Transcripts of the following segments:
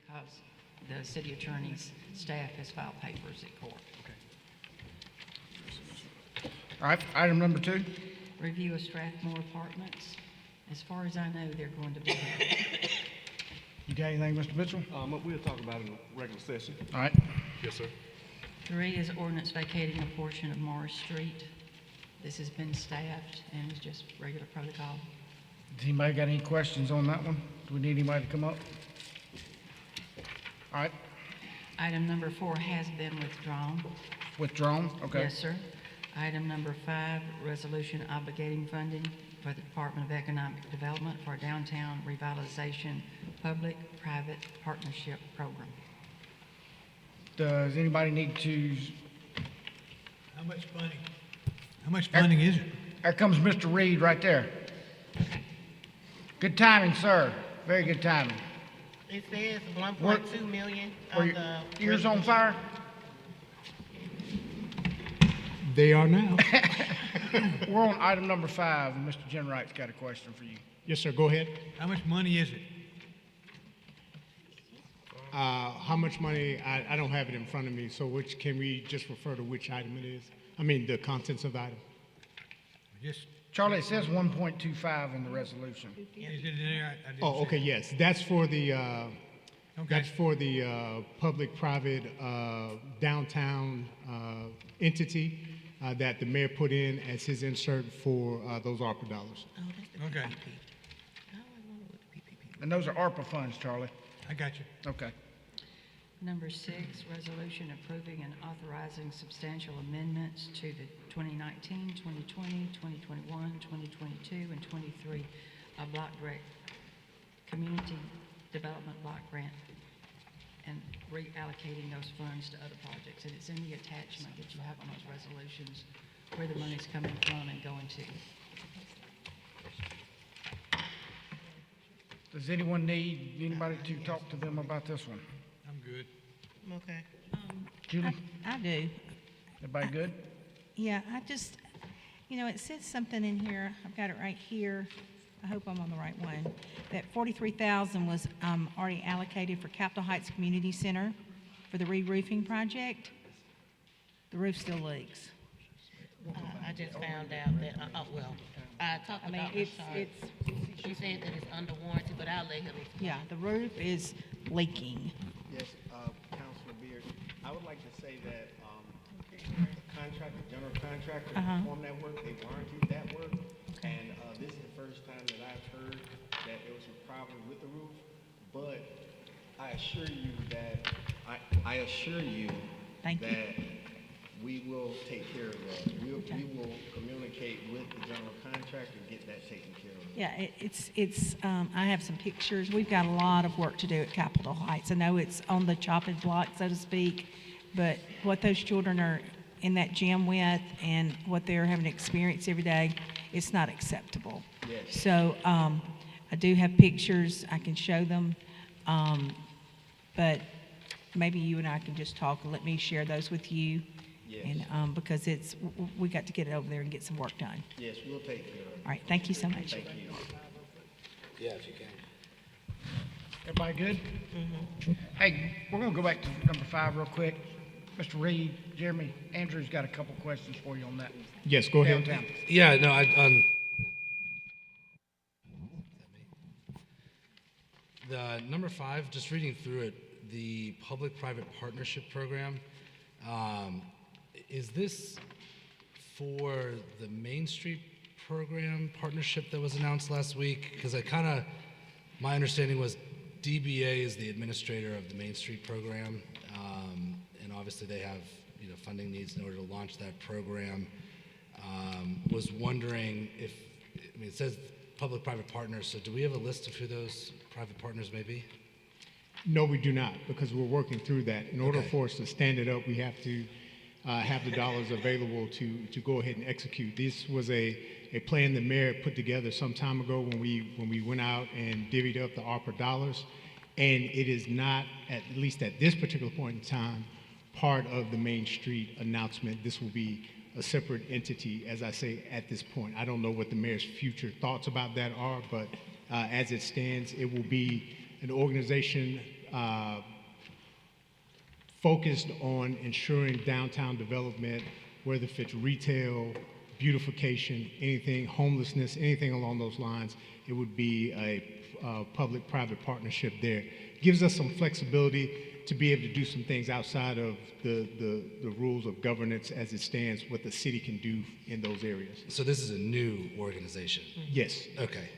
because the city attorney's staff has filed papers at court. All right, item number 2. Review of Strathmore Apartments. As far as I know, they're going to be there. You got anything, Mr. Mitchell? We'll talk about it in regular session. All right. Yes, sir. 3 is ordinance vacating a portion of Morris Street. This has been staffed and is just regular protocol. Does anybody got any questions on that one? Do we need anybody to come up? All right, Item number 4 has been withdrawn. withdrawn, okay. Yes, sir. Item number 5, resolution obligating funding for the Department of Economic Development for Downtown Revitalization Public-Private Partnership Program. Does anybody need to, How much funding? How much funding is it? there comes Mr. Reed right there. Good timing, sir, very good timing. It says 1.2 million Were on your the. ears on fire? They are now. We're on item number 5, and Mr. Jenwright's got a question for you. Yes, sir, go ahead. How much money is it? How much money, I don't have it in front of me, so can we just refer to which item it is? I mean, the contents of the item. Just, Charlie, it says 1.25 in the resolution. is it in there? I didn't Oh, see okay, it. yes, that's for the, Okay. public-private downtown entity that the mayor put in as his insert for those ARPA dollars. Oh, that's the Okay. PPP. Oh, I wonder what the PPP. And those are ARPA funds, Charlie. I got you. Okay. Number 6, resolution approving and authorizing substantial amendments to the 2019, 2020, 2021, 2022, and 23 block grant, community development block grant, and reallocating those funds to other projects. And it's in the attachment that you have on those resolutions where the money's coming from and going to. Does anyone need anybody to talk to them about this one? I'm good. Okay. Julie, I do. everybody good? Yeah, I just, it says something in here, I've got it right here, I hope I'm on the right one, that 43,000 was already allocated for Capitol Heights Community Center for the re-roofing project. The roof still leaks. I just found out that, I talked I mean, about, she said that it's under warranty, but I'll let him explain. Yeah, the roof is leaking. Yes, Councilor Beard, I would like to say that, the contractor, general contractor, performed that work, they warranted that work. And, this is the first time that I've heard that there was a problem with the roof, but I assure you that, Thank you. that we will take care of that. We will communicate with the general contractor and get that taken care of. Yeah, it's, I have some pictures. We've got a lot of work to do at Capitol Heights. I know it's on the chopping block, so to speak, but what those children are in that gym with and what they're having to experience every day, it's not acceptable. Yes. So, I do have pictures. I can show them. But maybe you and I can just talk and let me share those with you. Yes. And, because we got to get it over there and get some work done. Yes, we'll take care of it. All right, thank you so much. Thank you. Yeah, if you can. Everybody good? Hey, we're gonna go back to number 5 real quick. Mr. Reed, Jeremy, Andrew's got a couple questions for you on that. Yes, go ahead. Downtown. Yeah, no, the number 5, just reading through it, the public-private partnership program, is this for the Main Street program partnership that was announced last week? Because my understanding was DBA is the administrator of the Main Street program, and obviously they have funding needs in order to launch that program. Was wondering if, it says public-private partners, so do we have a list of who those private partners may be? No, we do not, because we're working through that. In order Okay. for us to stand it up, we have to have the dollars available to go ahead and execute. This was a plan the mayor put together some time ago when we went out and divvied up the ARPA dollars, and it is not, at least at this particular point in time, part of the Main Street announcement. This will be a separate entity, as I say, at this point. I don't know what the mayor's future thoughts about that are, but as it stands, it will be an organization focused on ensuring downtown development, whether if it's retail, beautification, anything, homelessness, anything along those lines, it would be a public-private partnership there. Gives us some flexibility to be able to do some things outside of the rules of governance as it stands, what the city can do in those areas. So this is a new organization? Yes. Okay.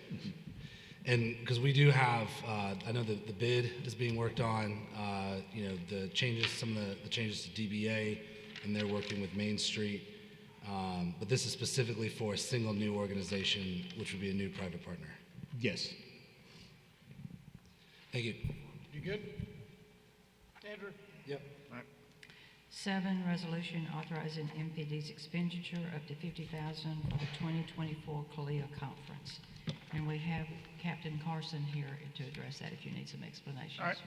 And because we do have, I know that the bid is being worked on, the changes, some of the changes to DBA, and they're working with Main Street. But this is specifically for a single new organization, which would be a new private partner. Yes. Thank you. You good? Andrew? Yep. 7, resolution authorizing MPD's expenditure up to $50,000 for the 2024 CALEA conference. And we have Captain Carson here to address that if you need some explanations. All right.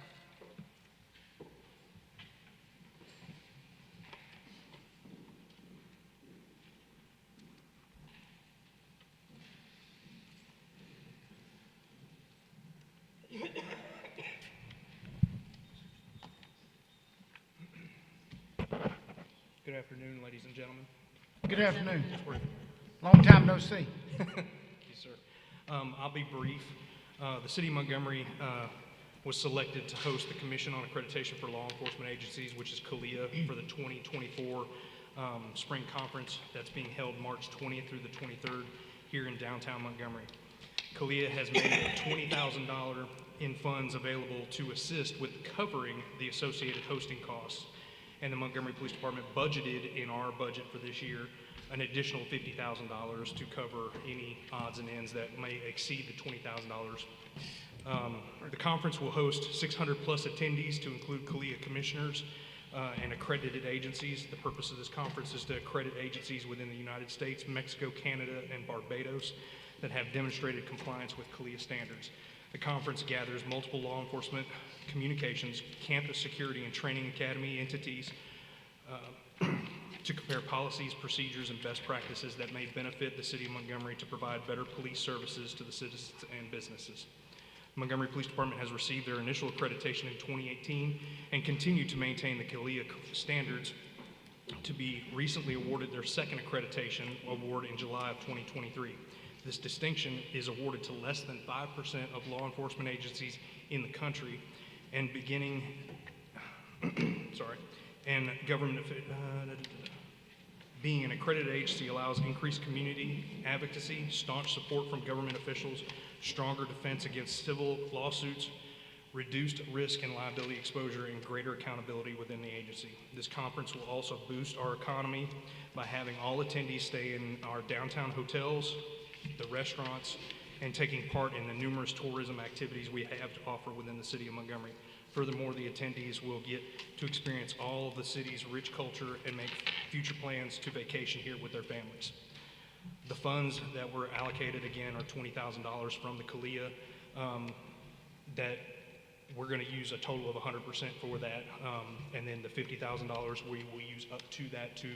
Good afternoon, ladies and gentlemen. Good afternoon. Long time no see. Yes, sir. I'll be brief. The City of Montgomery was selected to host the Commission on Accreditation for Law Enforcement Agencies, which is CALEA, for the 2024 Spring Conference that's being held March 20th through the 23rd here in downtown Montgomery. CALEA has made $20,000 in funds available to assist with covering the associated hosting costs. And the Montgomery Police Department budgeted in our budget for this year an additional $50,000 to cover any odds and ends that may exceed the $20,000. The conference will host 600 plus attendees to include CALEA commissioners and accredited agencies. The purpose of this conference is to accredit agencies within the United States, Mexico, Canada, and Barbados that have demonstrated compliance with CALEA standards. The conference gathers multiple law enforcement, communications, campus security, and training academy entities to compare policies, procedures, and best practices that may benefit the City of Montgomery to provide better police services to the citizens and businesses. Montgomery Police Department has received their initial accreditation in 2018 and continue to maintain the CALEA standards to be recently awarded their second accreditation award in July of 2023. This distinction is awarded to less than 5% of law enforcement agencies in the country, and being an accredited agency allows increased community advocacy, staunch support from government officials, stronger defense against civil lawsuits, reduced risk and liability exposure, and greater accountability within the agency. This conference will also boost our economy by having all attendees stay in our downtown hotels, the restaurants, and taking part in the numerous tourism activities we have to offer within the City of Montgomery. Furthermore, the attendees will get to experience all of the city's rich culture and make future plans to vacation here with their families. The funds that were allocated, again, are $20,000 from the CALEA that we're going to use a total of 100% for that, and then the $50,000 we will use up to that to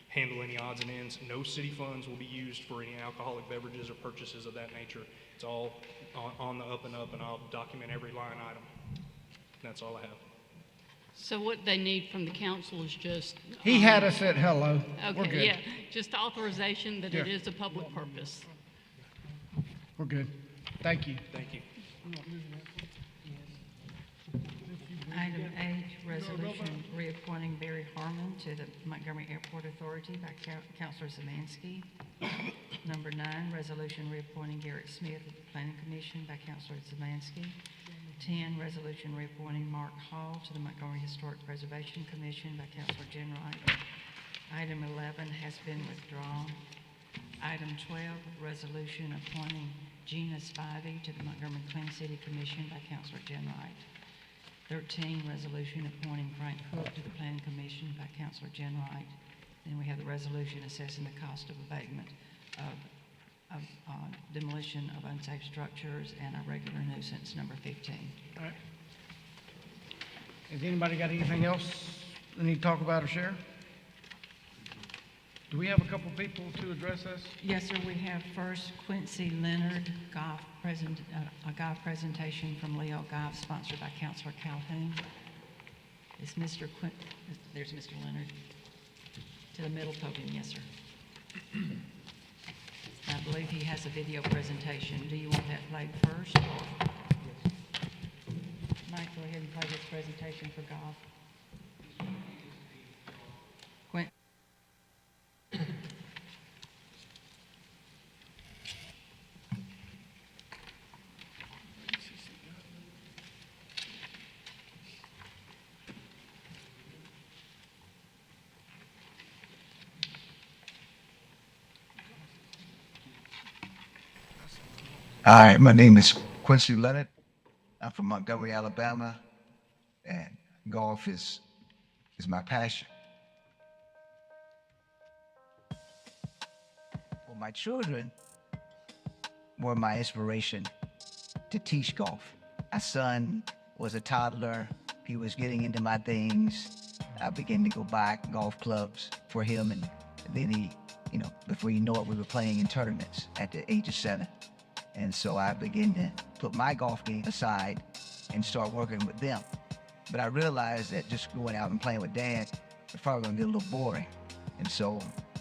handle any odds and ends. No city funds will be used for any alcoholic beverages or purchases of that nature. It's all on the up and up, and I'll document every line item. That's all I have. So what they need from the council is just... He had us at hello. We're Okay, good. yeah, just authorization that it Yeah. is a public purpose. We're good. Thank you. Thank you. Item 8, resolution reappointing Barry Harmon to the Montgomery Airport Authority by Councillor Zemansky. Number 9, resolution reappointing Garrett Smith to the Planning Commission by Councillor Zemansky. 10, resolution reappointing Mark Hall to the Montgomery Historic Preservation Commission by Councillor Jenright. Item 11 has been withdrawn. Item 12, resolution appointing Gina Spivey to the Montgomery Clean City Commission by Councillor Jenright. 13, resolution appointing Frank Cook to the Planning Commission by Councillor Jenright. Then we have the resolution assessing the cost of abatement of demolition of unsafe structures and a regular nuisance, number 15. All right. Has anybody got anything else they need to talk about or share? Do we have a couple people to address us? Yes, sir, we have first Quincy Leonard Goff a golf presentation from Leo Golf, sponsored by Councillor Calhoun. Is Mr. Quint, there's Mr. Leonard. To the middle podium, yes, sir. I believe he has a video presentation. Do you want that played first? Or? Mike, go ahead and play this presentation for golf. Quint. Hi, my name is Quincy Leonard. I'm from Montgomery, Alabama, and golf is my passion. Well, my children were my inspiration to teach golf. My son was a toddler. He was getting into my things. I began to go buy golf clubs for him, and then he, before you know it, we were playing in tournaments at the age of 7. And so I began to put my golf game aside and start working with them. But I realized that just going out and playing with Dad was probably gonna get a little boring. And so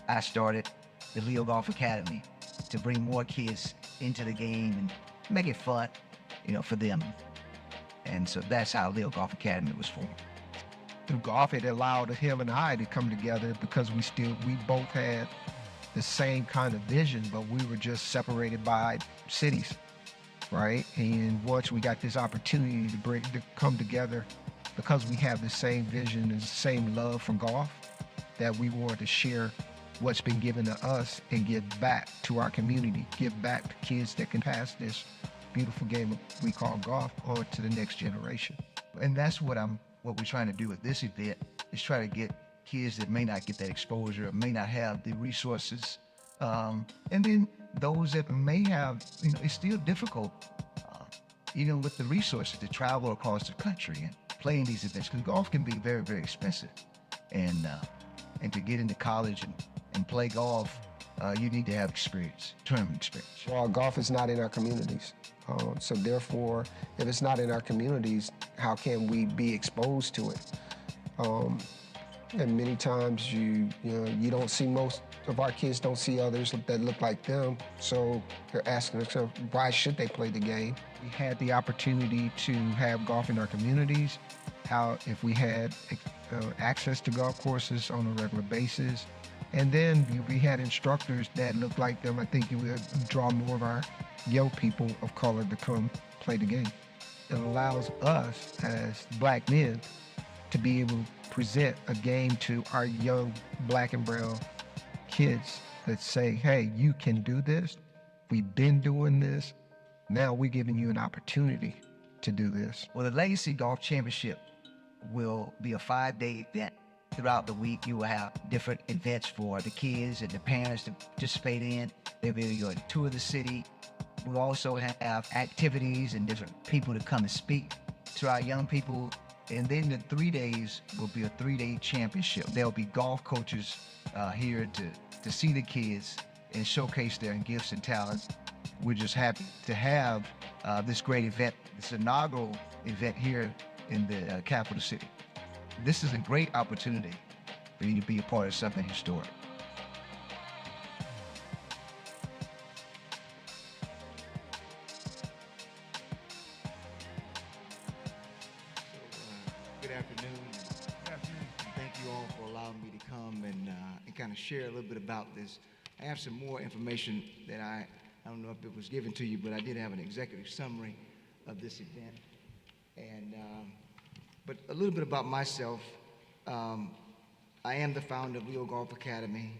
I started the Leo Golf Academy to bring more kids into the game and make it fun, for them. And so that's how Leo Golf Academy was formed. Through golf, it allowed him and I to come together because we both had the same kind of vision, but we were just separated by cities, right? And once we got this opportunity to come together, because we have the same vision and the same love for golf, that we wanted to share what's been given to us and give back to our community, give back to kids that can pass this beautiful game we call golf on to the next generation. And that's what we're trying to do with this event, is try to get kids that may not get that exposure, or may not have the resources, and then those that may have, it's still difficult, even with the resources, to travel across the country and play in these events, because golf can be very, very expensive, and to get into college and play golf, you need to have experience, tournament experience. Well, golf is not in our communities. So therefore, if it's not in our communities, how can we be exposed to it? And many times you don't see, most of our kids don't see others that look like them. So they're asking themselves, why should they play the game? We had the opportunity to have golf in our communities. How if we had access to golf courses on a regular basis, and then we had instructors that looked like them, I think it would draw more of our young people of color to come play the game. It allows us as black men to be able to present a game to our young black and brown kids that say, hey, you can do this. We've been doing this. Now we're giving you an opportunity to do this. Well, the Legacy Golf Championship will be a 5-day event. Throughout the week, you will have different events for the kids and the parents to participate in. They'll be able to tour the city. We'll also have activities and different people to come and speak to our young people. And then the 3 days will be a 3-day championship. There'll be golf coaches here to see the kids and showcase their gifts and talents. We're just happy to have this great event, this inaugural event here in the capital city. This is a great opportunity for you to be a part of something historic. Good afternoon. Thank you all for allowing me to come and kind of share a little bit about this. I have some more information that I don't know if it was given to you, but I did have an executive summary of this event. And but a little bit about myself. I am the founder of Leo Golf Academy.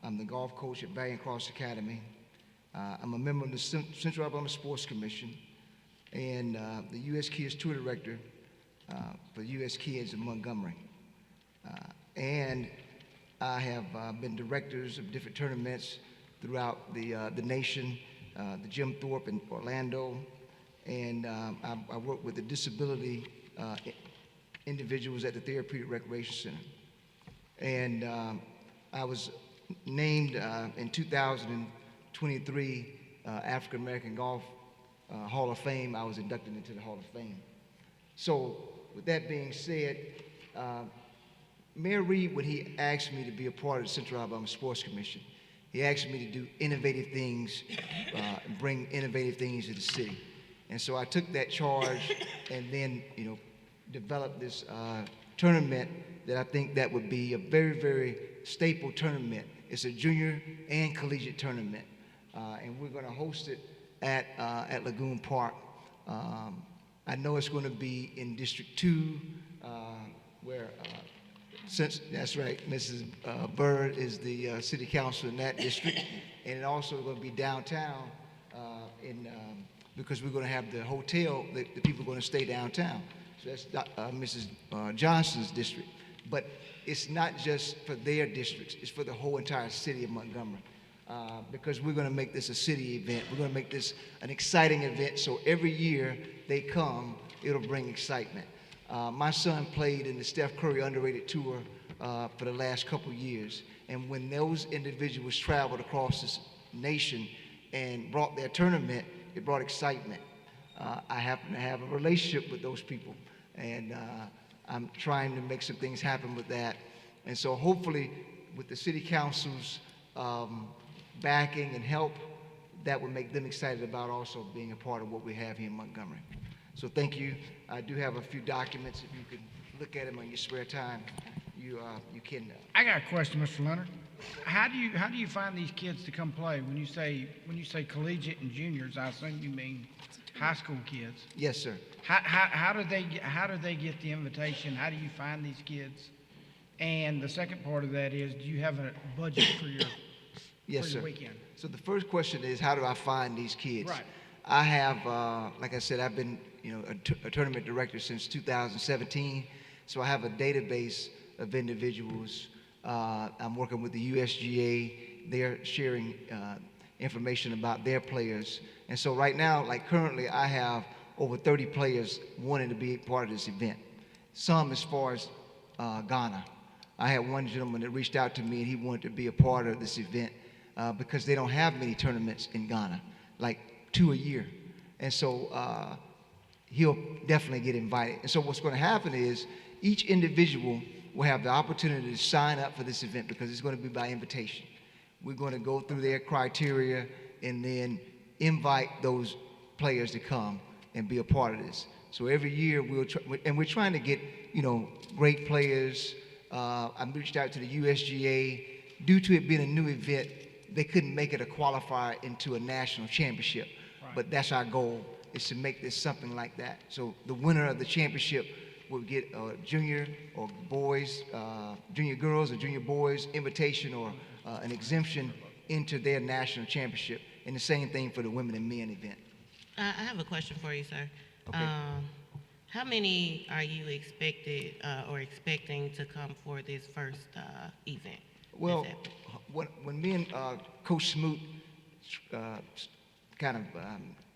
I'm the golf coach at Valiant Cross Academy. I'm a member of the Central Alabama Sports Commission and the U.S. Kids Tour Director for U.S. Kids in Montgomery. And I have been directors of different tournaments throughout the nation, the Jim Thorpe in Orlando, and I work with the disability individuals at the Therapeutic Recreation Center. And I was named in 2023 African American Golf Hall of Fame, I was inducted into the Hall of Fame. So with that being said, Mayor Reed, when he asked me to be a part of the Central Alabama Sports Commission, he asked me to do innovative things, and bring innovative things to the city. And so I took that charge and then, developed this tournament that I think that would be a very, very staple tournament. It's a junior and collegiate tournament. And we're gonna host it at Lagoon Park. I know it's gonna be in District 2, where since, that's right, Mrs. Bird is the city councilor in that district, and it also going to be downtown because we're going to have the hotel, the people are going to stay downtown. So that's Mrs. Johnson's district. But it's not just for their districts, it's for the whole entire city of Montgomery. Because we're going to make this a city event. We're going to make this an exciting event, so every year they come, it'll bring excitement. My son played in the Steph Curry Underrated Tour for the last couple years, and when those individuals traveled across this nation and brought their tournament, it brought excitement. I happen to have a relationship with those people, and I'm trying to make some things happen with that. And so hopefully with the city council's backing and help, that would make them excited about also being a part of what we have here in Montgomery. So thank you. I do have a few documents. If you can look at them on your spare time, you can. I got a question, Mr. Leonard. How do you find these kids to come play? When you say collegiate and juniors, I assume you mean high school kids. Yes, sir. How do they get the invitation? How do you find these kids? And the second part of that is, do you have a budget for your Yes, sir. weekend? So the first question is, how do I find these kids? Right. I have, like I said, I've been a tournament director since 2017, so I have a database of individuals. I'm working with the USGA. They're sharing information about their players. And so right now, like currently, I have over 30 players wanting to be part of this event. Some as far as Ghana. I had one gentleman that reached out to me and he wanted to be a part of this event because they don't have many tournaments in Ghana, like 2 a year. And so he'll definitely get invited. And so what's going to happen is each individual will have the opportunity to sign up for this event because it's going to be by invitation. We're going to go through their criteria and then invite those players to come and be a part of this. So every year we're trying to get, great players. I reached out to the USGA. Due to it being a new event, they couldn't make it a qualifier into a national championship. Right. But that's our goal, is to make this something like that. So the winner of the championship will get a junior or boys, junior girls or junior boys invitation or an exemption into their national championship. And the same thing for the women and men event. I have a question for you, sir. Okay. How many are you expected or expecting to come for this first event? Well, when me and Coach Smoot kind of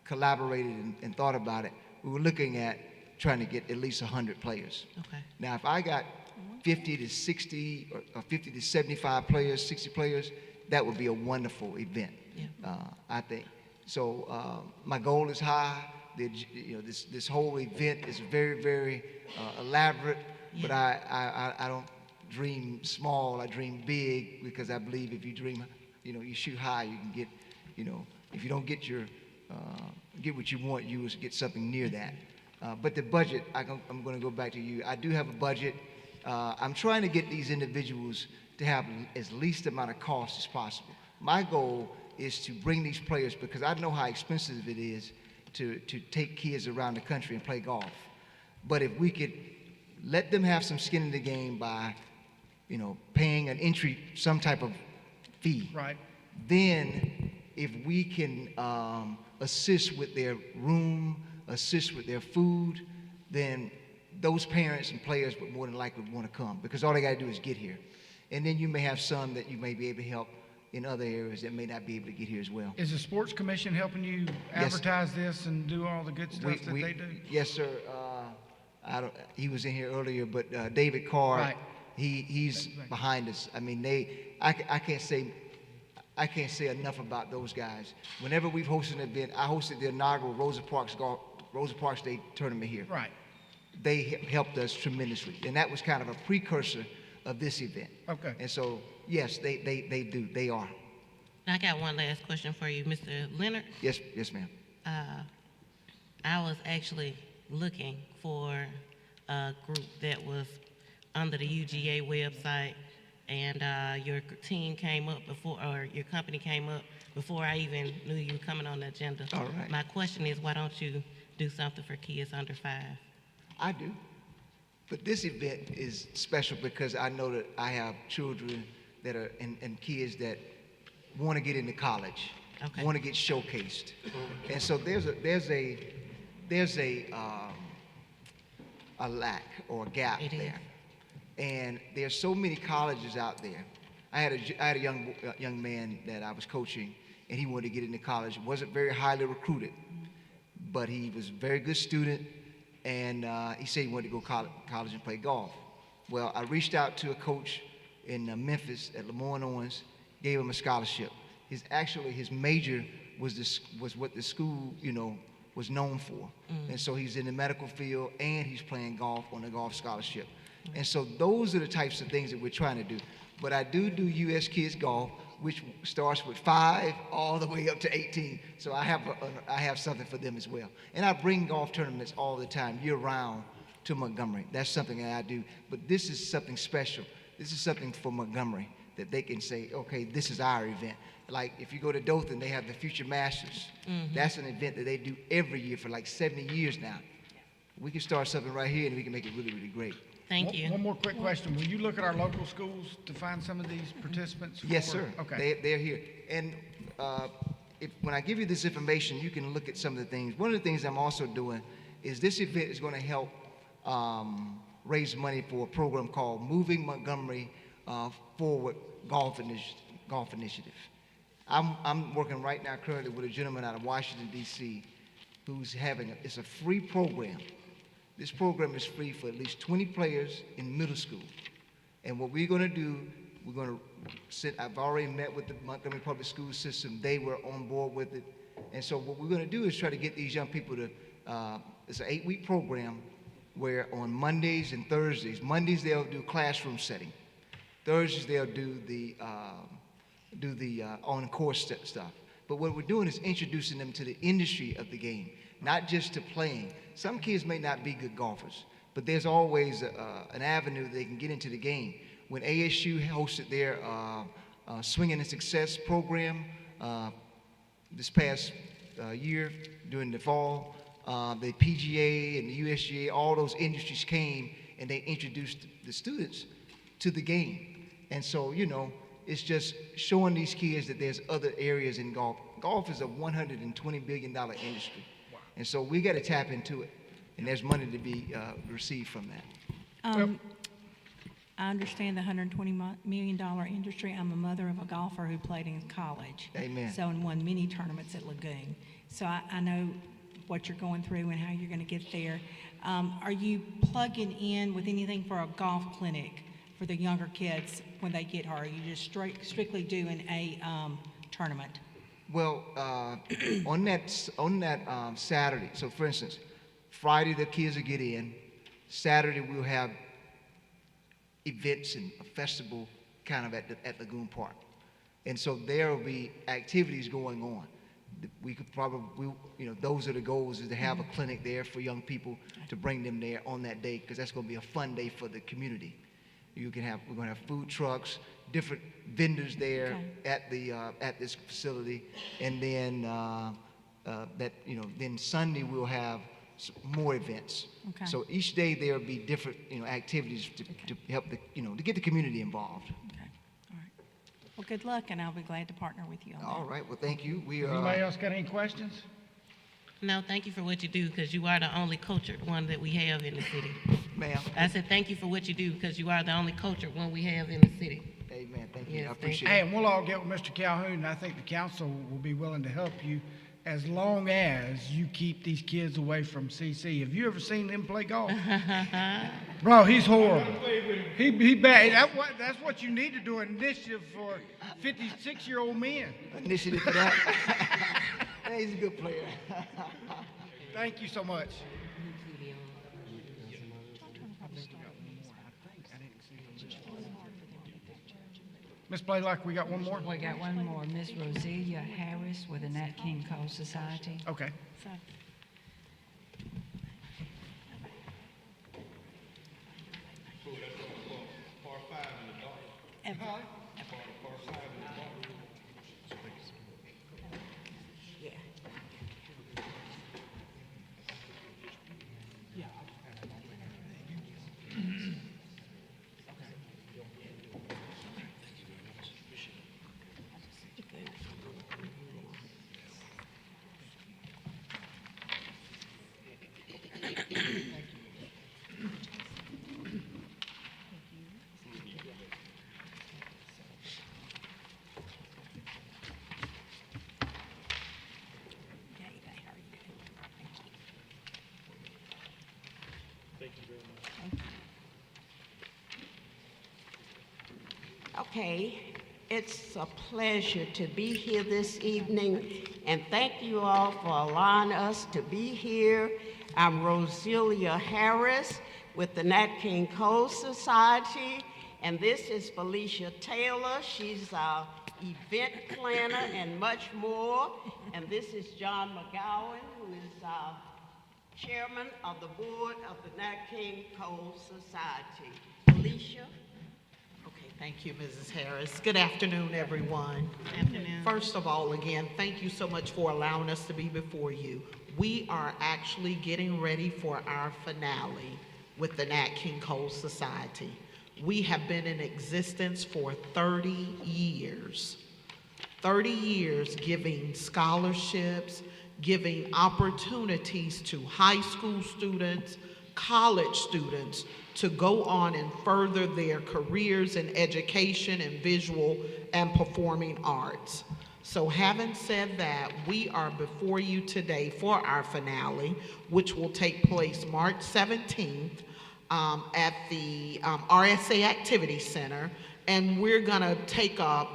collaborated and thought about it, we were looking at trying to get at least 100 players. Okay. Now, if I got 50 to 60 or 50 to 75 players, 60 players, that would be a wonderful event, Yeah. I think. So my goal is high. This whole event is very, very elaborate, but I don't dream small. I dream big because I believe if you dream, you shoot high, you can get, if you don't get get what you want, you will get something near that. But the budget, I'm going to go back to you. I do have a budget. I'm trying to get these individuals to have as least amount of cost as possible. My goal is to bring these players because I know how expensive it is to take kids around the country and play golf. But if we could let them have some skin in the game by, paying an entry, some type of fee. Right. Then if we can assist with their room, assist with their food, then those parents and players would more than likely want to come because all they got to do is get here. And then you may have some that you may be able to help in other areas that may not be able to get here as well. Is the Sports Commission helping you advertise this and do all the good stuff that they do? Yes, sir. He was in here earlier, but David Carr, Right. he's behind us. I mean, I can't say, I can't say enough about those guys. Whenever we've hosted an event, I hosted the inaugural Rosa Parks Day tournament here. Right. They helped us tremendously, and that was kind of a precursor of this event. Okay. And so, yes, they do. They are. I got one last question for you, Mr. Leonard. Yes, ma'am. I was actually looking for a group that was under the UGA website, and your team came up before, or your company came up before I even knew you were coming on the agenda. All right. My question is, why don't you do something for kids under 5? I do. But this event is special because I know that I have children that are, and kids that want to get into college, Okay. want to get showcased. And so there's a lack or a gap It is. there. And there's so many colleges out there. I had a young man that I was coaching, and he wanted to get into college. Wasn't very highly recruited, but he was a very good student, and he said he wanted to go college and play golf. Well, I reached out to a coach in Memphis at Lemoyne Owens, gave him a scholarship. His major was what the school, was known for. And so he's in the medical field, and he's playing golf on a golf scholarship. And so those are the types of things that we're trying to do. But I do U.S. Kids Golf, which starts with 5 all the way up to 18. So I have something for them as well. And I bring golf tournaments all the time, year-round, to Montgomery. That's something that I do. But this is something special. This is something for Montgomery that they can say, okay, this is our event. Like if you go to Dothan, they have the Future Masters. That's an event that they do every year for like 70 years now. We can start something right here, and we can make it really, really great. Thank you. One more quick question. Will you look at our local schools to find some of these participants? Yes, sir. Okay. They're here. And when I give you this information, you can look at some of the things. One of the things I'm also doing is this event is going to help raise money for a program called Moving Montgomery Forward Golf Initiative. I'm working right now currently with a gentleman out of Washington, D.C., who's it's a free program. This program is free for at least 20 players in middle school. And what we're going to do, I've already met with the Montgomery Public School System. They were on board with it. And so what we're going to do is try to get these young people to, it's an 8-week program where on Mondays and Thursdays, Mondays they'll do classroom setting. Thursdays they'll do the on-course stuff. But what we're doing is introducing them to the industry of the game, not just to playing. Some kids may not be good golfers, but there's always an avenue they can get into the game. When ASU hosted their Swinging and Success program this past year during the fall, the PGA and the USGA, all those industries came and they introduced the students to the game. And so, it's just showing these kids that there's other areas in golf. Golf is a $120 billion industry. Wow. And so we got to tap into it. And there's money to be received from that. I understand the $120 million industry. I'm a mother of a golfer who played in college. Amen. So and won many tournaments at Lagoon. So I know what you're going through and how you're going to get there. Are you plugging in with anything for a golf clinic for the younger kids when they get here? Or are you just strictly doing a tournament? Well, on that Saturday, so for instance, Friday the kids will get in. Saturday we'll have events and a festival kind of at Lagoon Park. And so there will be activities going on. We could probably, those are the goals, is to have a clinic there for young people, to bring them there on that day, because that's going to be a fun day for the community. We're going to have food trucks, different vendors there at this facility, and then then Sunday we'll have more events. Okay. So each day there will be different activities to help to get the community involved. Okay. All right. Well, good luck, and I'll be glad to partner with you on that. All right. Well, thank you. Anybody else got any questions? No, thank you for what you do, because you are the only cultured one that we have in the city. Ma'am. I said thank you for what you do, because you are the only cultured one we have in the city. Amen. Thank you. Yes, I thank appreciate Hey, it. and we'll all get with Mr. Calhoun, and I think the council will be willing to help you as long as you keep these kids away from CC. Have you ever seen them play golf? Bro, he's horrible. He bad. That's what you need to do, an initiative for 56-year-old men. Initiative for that. He's a good player. Thank you so much. Ms. Blaylock, we got one more? We got one more, Ms. Roselia Harris with the Nat King Cole Society. Okay. Okay, it's a pleasure to be here this evening, and thank you all for allowing us to be here. I'm Roselia Harris with the Nat King Cole Society, and this is Felicia Taylor. She's our event planner and much more. And this is John McGowan, who is our chairman of the board of the Nat King Cole Society. Felicia? Thank you, Mrs. Harris. Good afternoon, everyone. Good afternoon. First of all, again, thank you so much for allowing us to be before you. We are actually getting ready for our finale with the Nat King Cole Society. We have been in existence for 30 years. 30 years giving scholarships, giving opportunities to high school students, college students to go on and further their careers in education and visual and performing arts. So having said that, we are before you today for our finale, which will take place March 17th at the RSA Activity Center, and we're gonna take a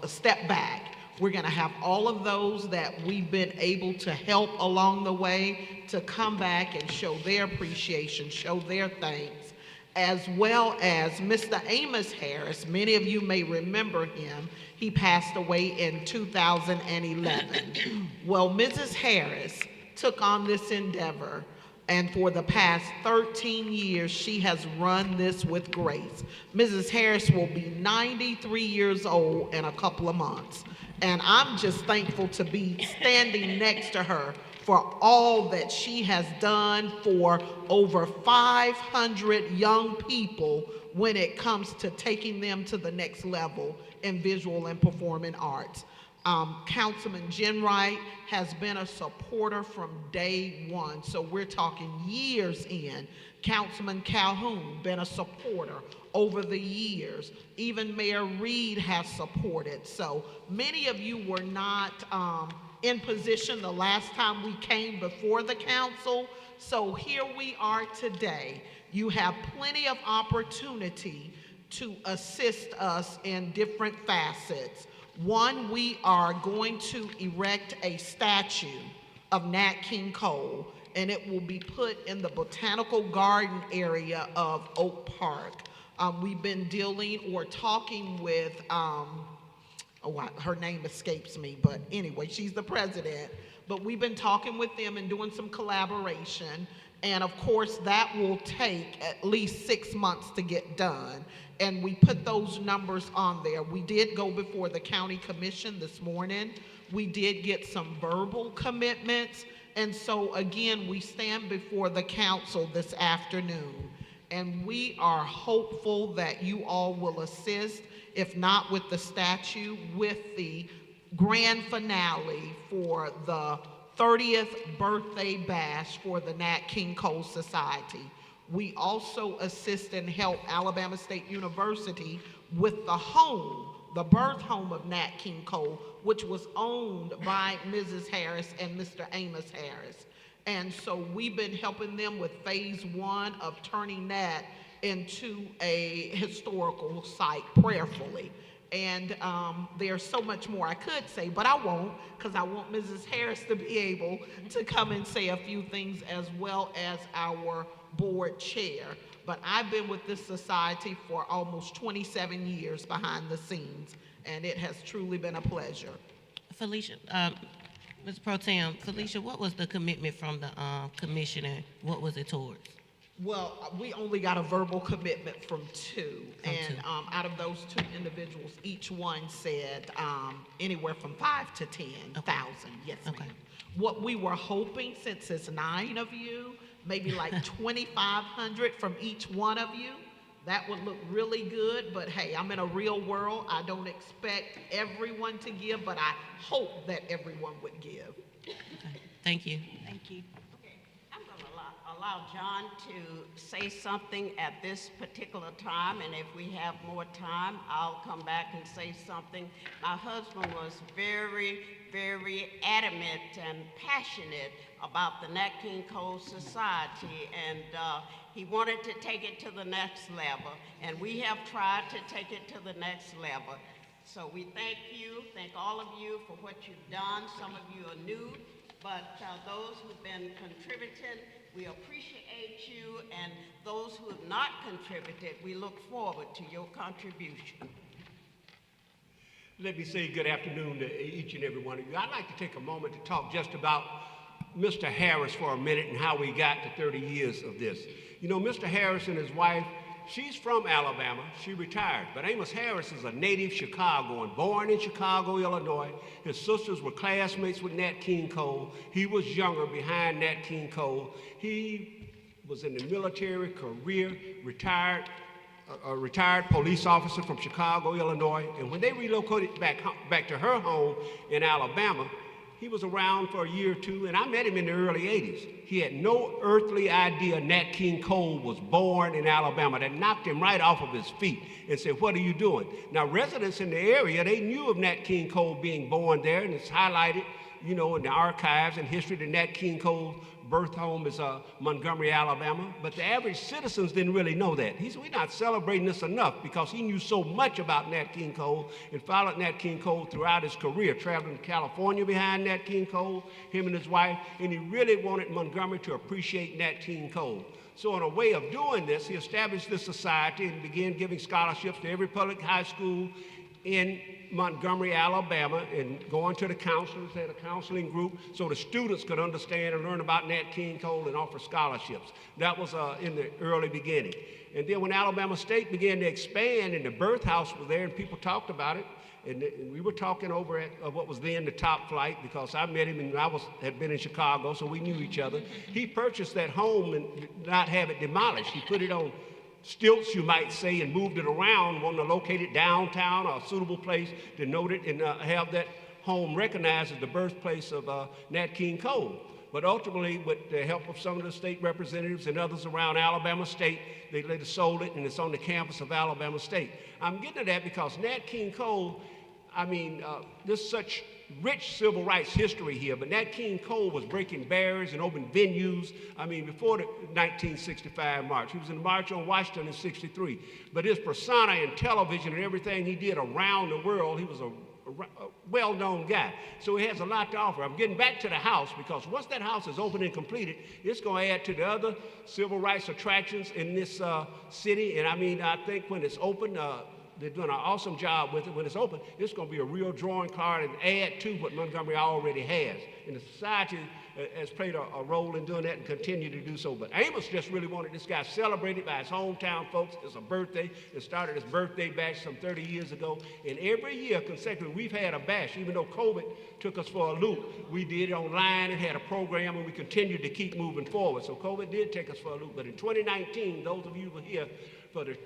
step back. We're gonna have all of those that we've been able to help along the way to come back and show their appreciation, show their thanks, as well as Mr. Amos Harris. Many of you may remember him. He passed away in 2011. Well, Mrs. Harris took on this endeavor, and for the past 13 years, she has run this with grace. Mrs. Harris will be 93 years old in a couple of months. And I'm just thankful to be standing next to her for all that she has done for over 500 young people when it comes to taking them to the next level in visual and performing arts. Councilman Jenwright has been a supporter from day one, so we're talking years in. Councilman Calhoun, been a supporter over the years. Even Mayor Reed has supported. So many of you were not in position the last time we came before the council. So here we are today. You have plenty of opportunity to assist us in different facets. One, we are going to erect a statue of Nat King Cole, and it will be put in the botanical garden area of Oak Park. We've been dealing or talking with, her name escapes me, but anyway, she's the president. But we've been talking with them and doing some collaboration. And of course, that will take at least 6 months to get done. And we put those numbers on there. We did go before the county commission this morning. We did get some verbal commitments. And so again, we stand before the council this afternoon. And we are hopeful that you all will assist, if not with the statue, with the grand finale for the 30th birthday bash for the Nat King Cole Society. We also assist and help Alabama State University with the home, the birth home of Nat King Cole, which was owned by Mrs. Harris and Mr. Amos Harris. And so we've been helping them with phase 1 of turning that into a historical site prayerfully. And there's so much more I could say, but I won't, because I want Mrs. Harris to be able to come and say a few things, as well as our board chair. But I've been with this society for almost 27 years behind the scenes, and it has truly been a pleasure. Felicia, Ms. Pro Tem, Felicia, what was the commitment from the commissioner? What was it towards? Well, we only got a verbal commitment from two, and out of those two individuals, each one said anywhere from 5 to 10,000. Yes, ma'am. What we were hoping, since it's 9 of you, maybe like 2,500 from each one of you. That would look really good, but hey, I'm in a real world. I don't expect everyone to give, but I hope that everyone would give. Okay. Thank you. Thank you. I'm going to allow John to say something at this particular time, and if we have more time, I'll come back and say something. My husband was very, very adamant and passionate about the Nat King Cole Society, and he wanted to take it to the next level, and we have tried to take it to the next level. So we thank all of you for what you've done. Some of you are new, but those who've been contributing, we appreciate you, and those who have not contributed, we look forward to your contribution. Let me say good afternoon to each and every one of you. I'd like to take a moment to talk just about Mr. Harris for a minute and how we got to 30 years of this. You know, Mr. Harris and his wife, she's from Alabama. She retired. But Amos Harris is a native Chicagoan, born in Chicago, Illinois. His sisters were classmates with Nat King Cole. He was younger behind Nat King Cole. He was in the military career, a retired police officer from Chicago, Illinois. And when they relocated back to her home in Alabama, he was around for a year or two, and I met him in the early 80s. He had no earthly idea Nat King Cole was born in Alabama. That knocked him right off of his feet and said, "What are you doing?" Now, residents in the area, they knew of Nat King Cole being born there, and it's highlighted, you know, in the archives and history. The Nat King Cole birth home is Montgomery, Alabama, but the average citizens didn't really know that. He said, "We're not celebrating this enough," because he knew so much about Nat King Cole and followed Nat King Cole throughout his career, traveling to California behind Nat King Cole, him and his wife, and he really wanted Montgomery to appreciate Nat King Cole. So in a way of doing this, he established this society and began giving scholarships to every public high school in Montgomery, Alabama, and going to the counselors, had a counseling group, so the students could understand and learn about Nat King Cole and offer scholarships. That was in the early beginning. And then when Alabama State began to expand and the birth house was there and people talked about it, and we were talking over at what was then the Top Flight, because I met him and had been in Chicago, so we knew each other. He purchased that home and did not have it demolished. He put it on stilts, you might say, and moved it around, wanting to locate it downtown or a suitable place to note it and have that home recognized as the birthplace of Nat King Cole. But ultimately, with the help of some of the state representatives and others around Alabama State, they later sold it, and it's on the campus of Alabama State. I'm getting to that because Nat King Cole, there's such rich civil rights history here, but Nat King Cole was breaking barriers and opening venues, before the 1965 march. He was in the March on Washington in 63. But his persona in television and everything he did around the world, he was a well-known guy. So he has a lot to offer. I'm getting back to the house, because once that house is open and completed, it's going to add to the other civil rights attractions in this city. And I think when it's open, they're doing an awesome job with it. When it's open, it's going to be a real drawing card and add to what Montgomery already has. And the society has played a role in doing that and continue to do so. But Amos just really wanted this guy celebrated by his hometown folks. It's a birthday. It started his birthday bash some 30 years ago. And every year consecutively, we've had a bash. Even though COVID took us for a loop, we did it online and had a program, and we continued to keep moving forward. So COVID did take us for a loop. But in 2019, those of you who were here for the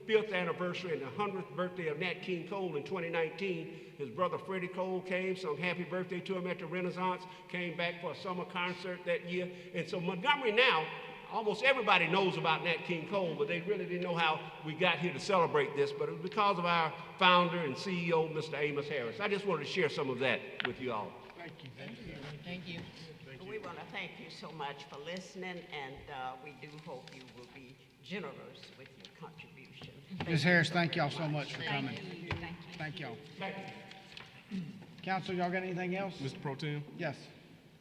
5th anniversary and the 100th birthday of Nat King Cole in 2019. His brother Freddie Cole came, sung happy birthday to him at the Renaissance, came back for a summer concert that year. And so Montgomery now almost everybody knows about Nat King Cole, but they really didn't know how we got here to celebrate this, but it was because of our founder and CEO, Mr. Amos Harris. I just wanted to share some of that with you all. Thank you. We want to thank you so much for listening, and we do hope you will be generous with your contribution. Ms. Harris, thank y'all so much for coming. Thank y'all. Council, y'all got anything else? Mr. Pro Tem, Yes.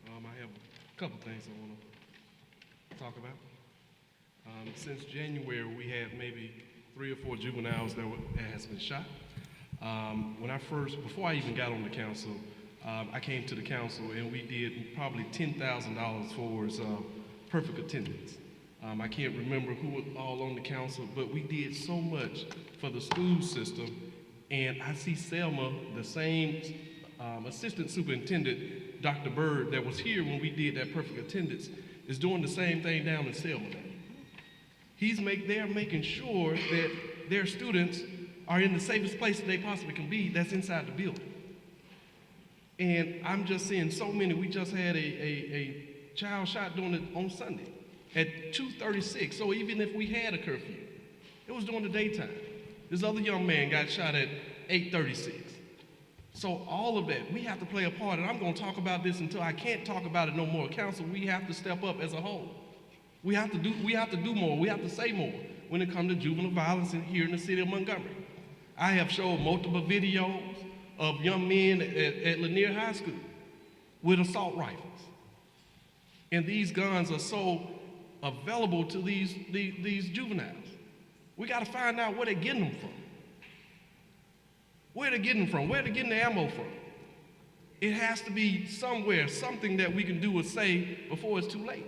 I have a couple things I want to talk about. Since January, we had maybe 3 or 4 juveniles that has been shot. Before I even got on the council, I came to the council and we did probably $10,000 towards perfect attendance. I can't remember who was all on the council, but we did so much for the school system. And I see Selma, the same assistant superintendent, Dr. Bird, that was here when we did that perfect attendance, is doing the same thing down in Selma. They're making sure that their students are in the safest place that they possibly can be, that's inside the building. And I'm just seeing so many. We just had a child shot doing it on Sunday at 2:36. So even if we had a curfew, it was during the daytime. This other young man got shot at 8:36. So all of that, we have to play a part, and I'm going to talk about this until I can't talk about it no more. Council, we have to step up as a whole. We have to do more. We have to say more when it comes to juvenile violence here in the city of Montgomery. I have showed multiple videos of young men at Lanier High School with assault rifles. And these guns are so available to these juveniles. We got to find out where they're getting them from. Where they're getting them from, where they're getting the ammo from. It has to be somewhere, something that we can do or say before it's too late.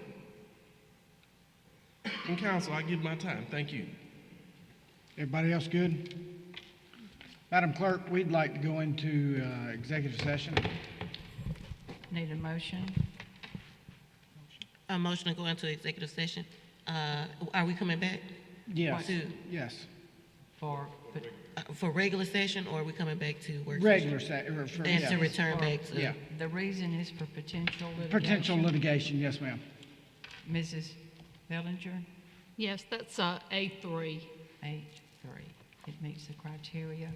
And council, I give my time. Thank you. Everybody else good? Madam Clerk, we'd like to go into executive session. Need a motion? A motion to go into executive session. Are we coming back? Yes. To, Yes. for regular session, or are we coming back to work Regular session? session. And to return back to. Yeah. The reason is for potential litigation. Potential litigation, yes, ma'am. Mrs. Bellinger? Yes, that's A3. H3. It meets the criteria.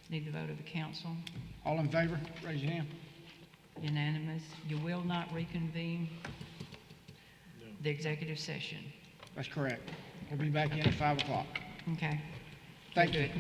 Need the vote of the council. All in favor, raise your hand. Unanimous. You will not reconvene the executive session. That's correct. We'll be back in at 5 o'clock. Okay. Thank you. Good.